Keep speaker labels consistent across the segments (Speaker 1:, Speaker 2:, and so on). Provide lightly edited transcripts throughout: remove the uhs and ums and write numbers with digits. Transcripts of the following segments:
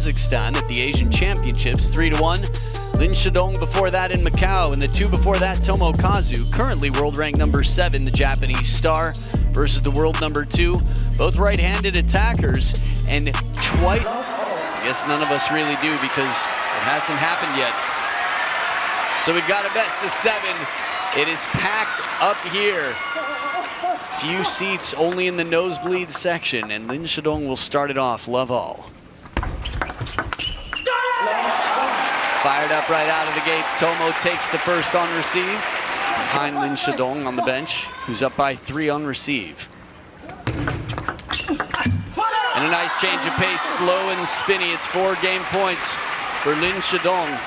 Speaker 1: Kazakhstan at the Asian Championships, 3-1. Lin Shidong before that in Macau, and the two before that, Tomokazu, currently world rank number 7, the Japanese star, versus the world number 2. Both right-handed attackers, and I guess none of us really do because it hasn't happened yet. So we've got a best of 7. It is packed up here. Few seats only in the nosebleed section, and Lin Shidong will start it off. Love all. Fired up right out of the gates. Tomo takes the first on receive. Behind Lin Shidong on the bench, who's up by 3 on receive. And a nice change of pace, slow and spinny. It's 4 game points for Lin Shidong.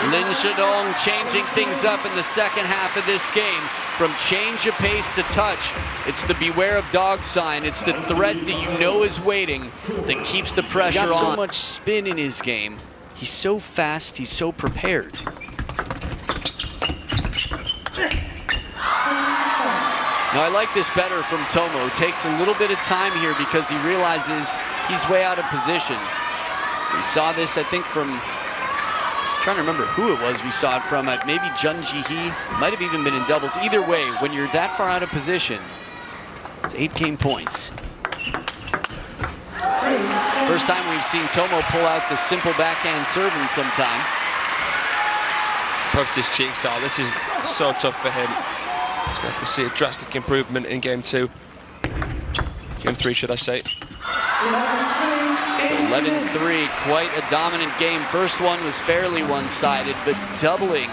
Speaker 1: Lin Shidong changing things up in the second half of this game. From change of pace to touch, it's the beware of dog sign. It's the threat that you know is waiting that keeps the pressure on. He's got so much spin in his game. He's so fast, he's so prepared. Now I like this better from Tomo. It takes a little bit of time here because he realizes he's way out of position. We saw this, I think, from trying to remember who it was we saw it from, maybe Jun Ji-hee, might have even been in doubles. Either way, when you're that far out of position, it's 8 game points. First time we've seen Tomo pull out the simple backhand serve in some time.
Speaker 2: Puffed his cheeks out. This is so tough for him. He's going to see a drastic improvement in game 2. Game 3, should I say.
Speaker 1: So 11-3, quite a dominant game. First one was fairly one-sided, but doubling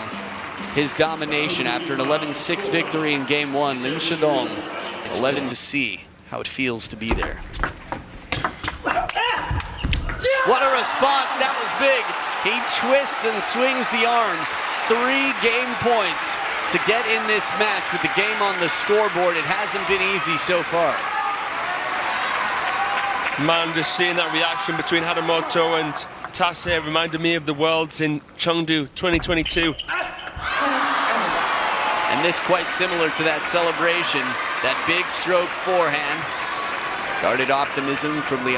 Speaker 1: his domination after an 11-6 victory in game 1. Lin Shidong, 11 to see how it feels to be there. What a response, that was big. He twists and swings the arms. 3 game points to get in this match with the game on the scoreboard. It hasn't been easy so far.
Speaker 2: Man, just seeing that reaction between Harimoto and Tase reminded me of the Worlds in Chengdu 2022.
Speaker 1: And this quite similar to that celebration, that big stroke forehand. Guarded optimism from Liu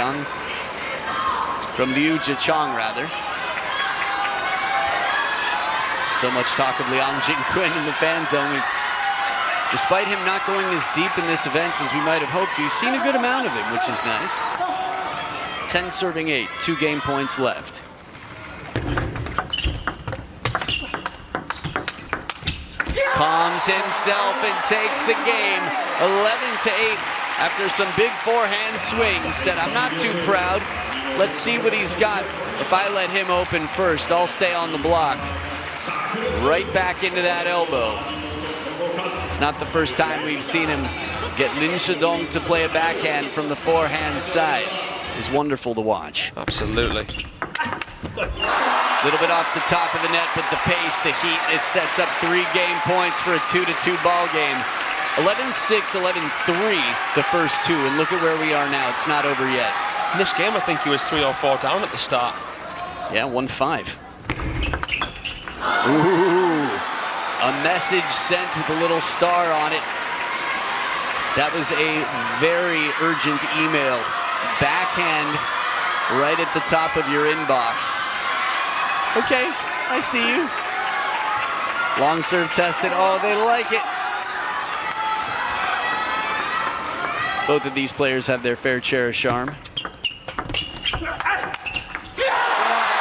Speaker 1: Jichang rather. So much talk of Liang Jingquin in the fan zone. Despite him not going as deep in this event as we might have hoped, you've seen a good amount of him, which is nice. 10 serving 8, 2 game points left. Calms himself and takes the game, 11-8. After some big forehand swings, said, I'm not too proud. Let's see what he's got. If I let him open first, I'll stay on the block. Right back into that elbow. It's not the first time we've seen him get Lin Shidong to play a backhand from the forehand side. It's wonderful to watch.
Speaker 2: Absolutely.
Speaker 1: Little bit off the top of the net, but the pace, the heat, it sets up 3 game points for a 2-2 ball game. 11-6, 11-3 the first 2, and look at where we are now. It's not over yet.
Speaker 2: In this game, I think he was 3 or 4 down at the start.
Speaker 1: Yeah, 1-5. Ooh, a message sent with a little star on it. That was a very urgent email. Backhand right at the top of your inbox. Okay, I see you. Long serve tested. Oh, they like it. Both of these players have their fair share of charm.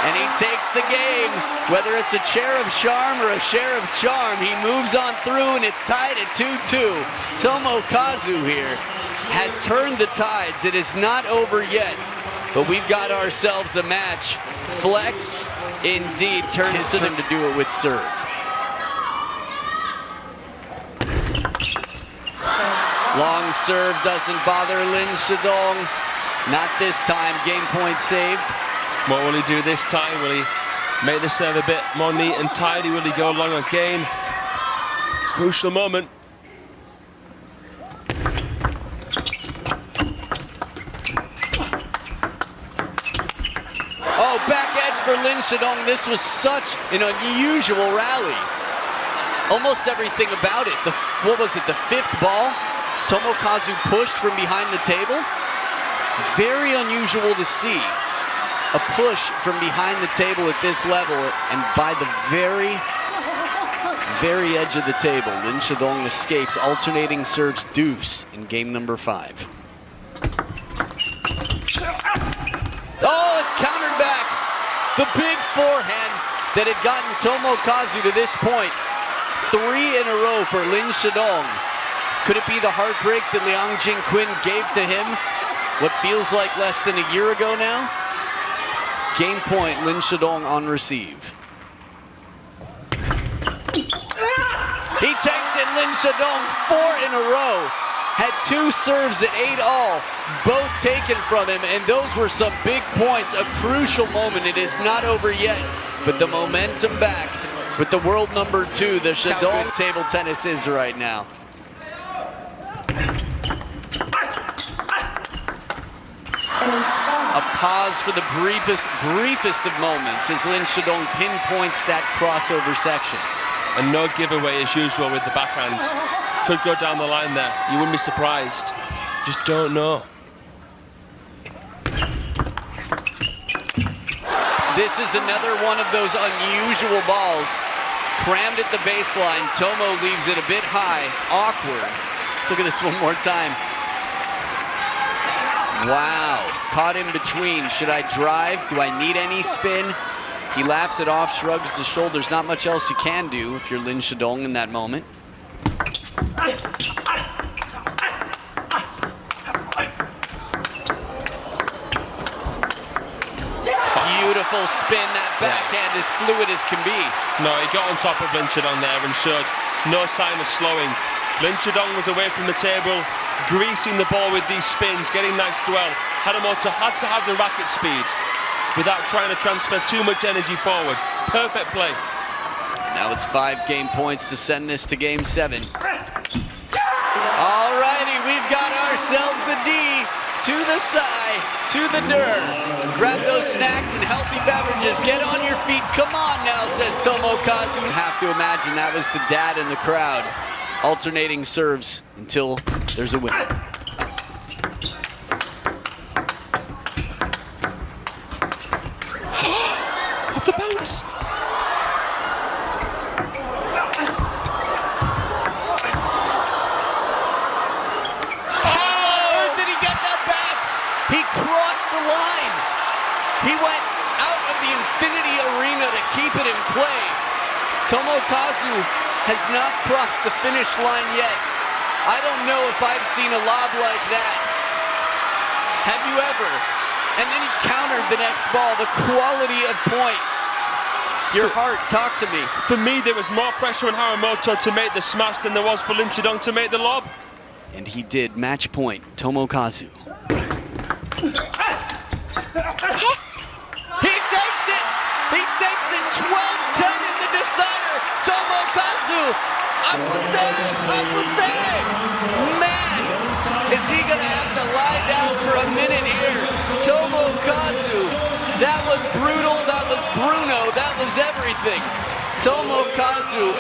Speaker 1: And he takes the game. Whether it's a share of charm or a share of charm, he moves on through, and it's tied at 2-2. Tomokazu here has turned the tides. It is not over yet, but we've got ourselves a match. Flex indeed turns to them to do it with serve. Long serve doesn't bother Lin Shidong. Not this time. Game point saved.
Speaker 2: What will he do this time? Will he make the serve a bit more neat and tidy? Will he go long again? Crucial moment.
Speaker 1: Oh, back edge for Lin Shidong. This was such an unusual rally. Almost everything about it. What was it, the fifth ball? Tomokazu pushed from behind the table. Very unusual to see. A push from behind the table at this level, and by the very edge of the table, Lin Shidong escapes alternating serves deuce in game number 5. Oh, it's countered back. The big forehand that had gotten Tomokazu to this point. 3 in a row for Lin Shidong. Could it be the heartbreak that Liang Jingquin gave to him what feels like less than a year ago now? Game point, Lin Shidong on receive. He takes it, Lin Shidong, 4 in a row. Had 2 serves at 8-all, both taken from him, and those were some big points, a crucial moment. It is not over yet, but the momentum back with the world number 2, the Shidong table tennis is right now. A pause for the briefest of moments as Lin Shidong pinpoints that crossover section.
Speaker 2: And no giveaway as usual with the backhand. Could go down the line there. You wouldn't be surprised. Just don't know.
Speaker 1: This is another one of those unusual balls. Crammed at the baseline. Tomo leaves it a bit high. Awkward. Let's look at this one more time. Wow, caught in between. Should I drive? Do I need any spin? He laughs it off, shrugs the shoulders. Not much else you can do if you're Lin Shidong in that moment. Beautiful spin. That backhand as fluid as can be.
Speaker 2: No, he got on top of Lin Shidong there and showed no sign of slowing. Lin Shidong was away from the table, greasing the ball with these spins, getting nice dwell. Harimoto had to have the racket speed without trying to transfer too much energy forward. Perfect play.
Speaker 1: Now it's 5 game points to send this to game 7. All righty, we've got ourselves the D to the side, to the dirt. Grab those snacks and healthy beverages. Get on your feet. Come on now, says Tomokazu. You have to imagine that was to Dad in the crowd. Alternating serves until there's a winner.
Speaker 2: Off the bounce.
Speaker 1: How on earth did he get that back? He crossed the line. He went out of the infinity arena to keep it in play. Tomokazu has not crossed the finish line yet. I don't know if I've seen a lob like that. Have you ever? And then he countered the next ball. The quality of point. Your heart, talk to me.
Speaker 2: For me, there was more pressure on Harimoto to make the smash than there was for Lin Shidong to make the lob.
Speaker 1: And he did. Match point, Tomokazu. He takes it! He takes it 12-10 in the decider. Tomokazu! Apute! Man, is he gonna have to lie down for a minute here? Tomokazu, that was brutal, that was Bruno, that was everything. Tomokazu